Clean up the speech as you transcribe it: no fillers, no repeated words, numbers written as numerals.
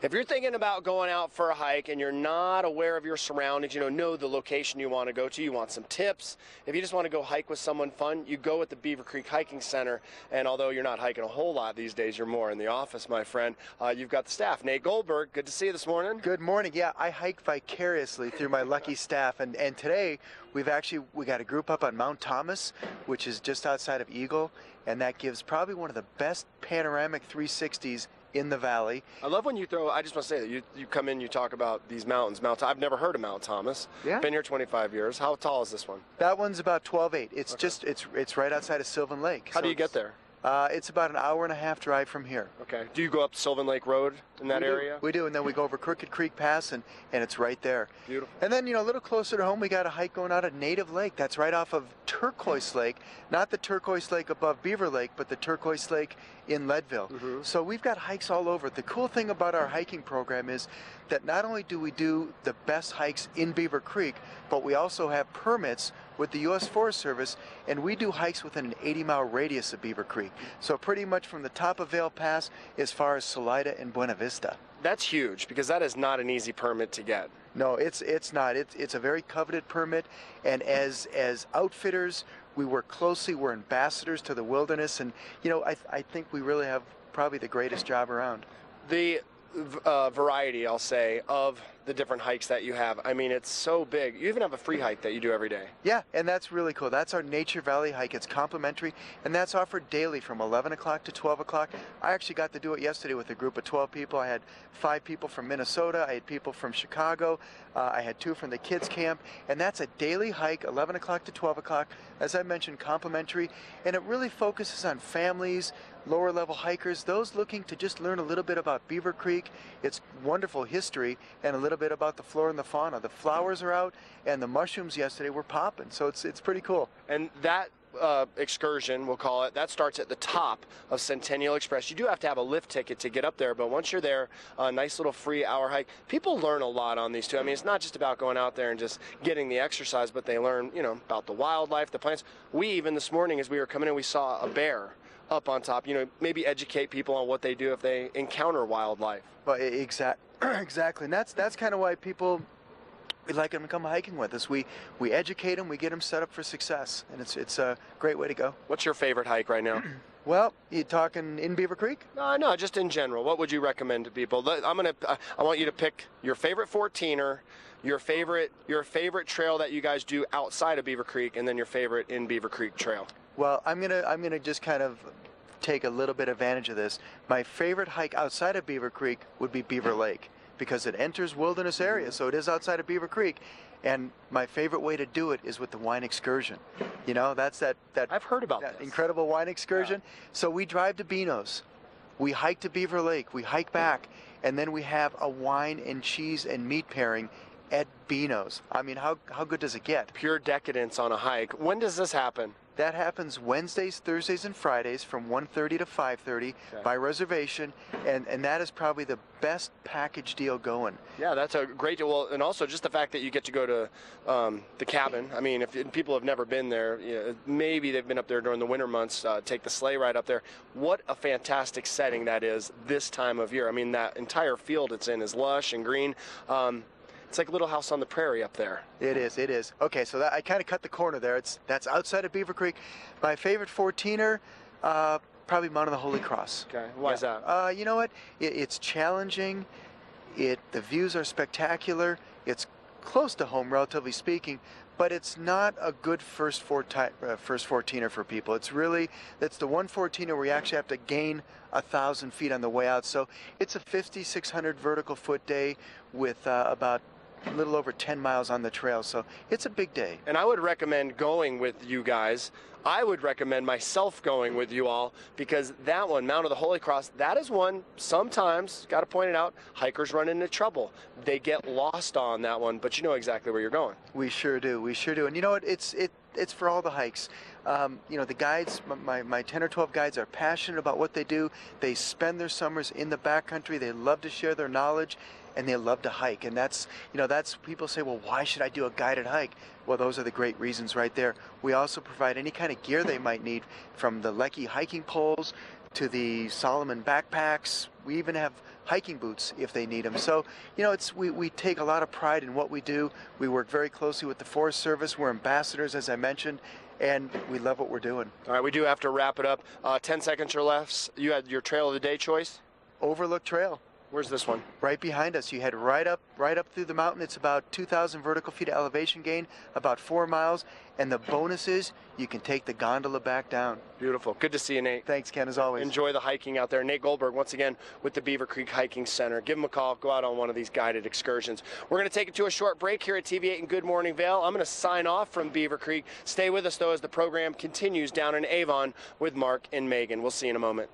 If you're thinking about going out for a hike and you're not aware of your surroundings, know the location you want to go to, you want some tips. If you just want to go hike with someone fun, you go with the Beaver Creek Hiking Center. And although you're not hiking a whole lot these days, you're more in the office, my friend. You've got the staff. Nate Goldberg, good to see you this morning. Good morning. Yeah, I hike vicariously through my lucky staff. And today we got a group up on Mount Thomas, which is just outside of Eagle. And that gives probably one of the best panoramic 360s in the valley. I love when I just want to say that you come in, you talk about these mountains. I've never heard of Mount Thomas. Yeah. Been here 25 years. How tall is this one? That one's about 12.8. It's okay. It's right outside of Sylvan Lake. How do you get there? It's about an hour and a half drive from here. Okay. Do you go up Sylvan Lake Road in that area? We do, and then we go over Crooked Creek Pass, and it's right there. Beautiful. And then, a little closer to home, we got a hike going out at Native Lake. That's right off of Turquoise Lake. Not the Turquoise Lake above Beaver Lake, but the Turquoise Lake in Leadville. Mm-hmm. So we've got hikes all over. The cool thing about our hiking program is that not only do we do the best hikes in Beaver Creek, but we also have permits with the U.S. Forest Service, and we do hikes within an 80-mile radius of Beaver Creek. So pretty much from the top of Vail Pass as far as Salida and Buena Vista. That's huge, because that is not an easy permit to get. No, it's not. It's a very coveted permit, and as outfitters, we work closely. We're ambassadors to the wilderness, and I think we really have probably the greatest job around. The variety, I'll say, of the different hikes that you have. I mean, it's so big. You even have a free hike that you do every day. Yeah, and that's really cool. That's our Nature Valley hike. It's complimentary, and that's offered daily from 11 o'clock to 12 o'clock. I actually got to do it yesterday with a group of 12 people. I had 5 people from Minnesota. I had people from Chicago. I had 2 from the kids camp, and that's a daily hike, 11 o'clock to 12 o'clock. As I mentioned, complimentary, and it really focuses on families, lower level hikers, those looking to just learn a little bit about Beaver Creek, its wonderful history, and a little bit about the flora and the fauna. The flowers are out, and the mushrooms yesterday were popping, so it's pretty cool. And that excursion, we'll call it, that starts at the top of Centennial Express. You do have to have a lift ticket to get up there, but once you're there, a nice little free hour hike. People learn a lot on these too. I mean, it's not just about going out there and just getting the exercise, but they learn, about the wildlife, the plants. We even this morning, as we were coming in, we saw a bear up on top. Maybe educate people on what they do if they encounter wildlife. Well, exactly, and that's kind of why we'd like them to come hiking with us. We educate them, we get them set up for success, and it's a great way to go. What's your favorite hike right now? Well, you talking in Beaver Creek? No, just in general. What would you recommend to people? I want you to pick your favorite 14er, your favorite trail that you guys do outside of Beaver Creek, and then your favorite in Beaver Creek trail. Well, I'm gonna just kind of take a little bit advantage of this. My favorite hike outside of Beaver Creek would be Beaver Lake, because it enters wilderness area, so it is outside of Beaver Creek. And my favorite way to do it is with the wine excursion. That's that I've heard about that this. incredible wine excursion. Yeah. So we drive to Beano's, we hike to Beaver Lake, we hike back, and then we have a wine and cheese and meat pairing at Beano's. I mean, how good does it get? Pure decadence on a hike. When does this happen? That happens Wednesdays, Thursdays, and Fridays from 1:30 to 5:30 by reservation, and that is probably the best package deal going. Yeah, that's a great deal. Well, and also just the fact that you get to go to the cabin. I mean, if people have never been there, maybe they've been up there during the winter months, take the sleigh ride up there. What a fantastic setting that is this time of year. I mean, that entire field it's in is lush and green. It's like Little House on the Prairie up there. It is. Okay, so I kind of cut the corner there. That's outside of Beaver Creek. My favorite 14er, probably Mount of the Holy Cross. Okay, why is that? You know what? It's challenging. The views are spectacular. It's close to home, relatively speaking, but it's not a good first 14er for people. That's the one 14er where you actually have to gain 1,000 feet on the way out. So it's a 5,600 vertical foot day with about a little over 10 miles on the trail, so it's a big day. And I would recommend going with you guys. I would recommend myself going with you all, because that one, Mount of the Holy Cross, that is one, sometimes, got to point it out, hikers run into trouble. They get lost on that one, but you know exactly where you're going. We sure do. And you know what, it's for all the hikes. The guides, my 10 or 12 guides are passionate about what they do. They spend their summers in the backcountry. They love to share their knowledge, and they love to hike. And that's people say, well, why should I do a guided hike? Well, those are the great reasons right there. We also provide any kind of gear they might need, from the Lecky hiking poles to the Solomon backpacks. We even have hiking boots if they need them. So, you know, we take a lot of pride in what we do. We work very closely with the Forest Service. We're ambassadors, as I mentioned, and we love what we're doing. All right, we do have to wrap it up. 10 seconds or less. You had your trail of the day choice? Overlook Trail. Where's this one? Right behind us. You head right up through the mountain. It's about 2,000 vertical feet of elevation gain, about 4 miles. And the bonus is you can take the gondola back down. Beautiful. Good to see you, Nate. Thanks, Ken, as always. Enjoy the hiking out there. Nate Goldberg, once again, with the Beaver Creek Hiking Center. Give him a call. Go out on one of these guided excursions. We're going to take it to a short break here at TV8 and Good Morning Vail. I'm going to sign off from Beaver Creek. Stay with us, though, as the program continues down in Avon with Mark and Megan. We'll see you in a moment.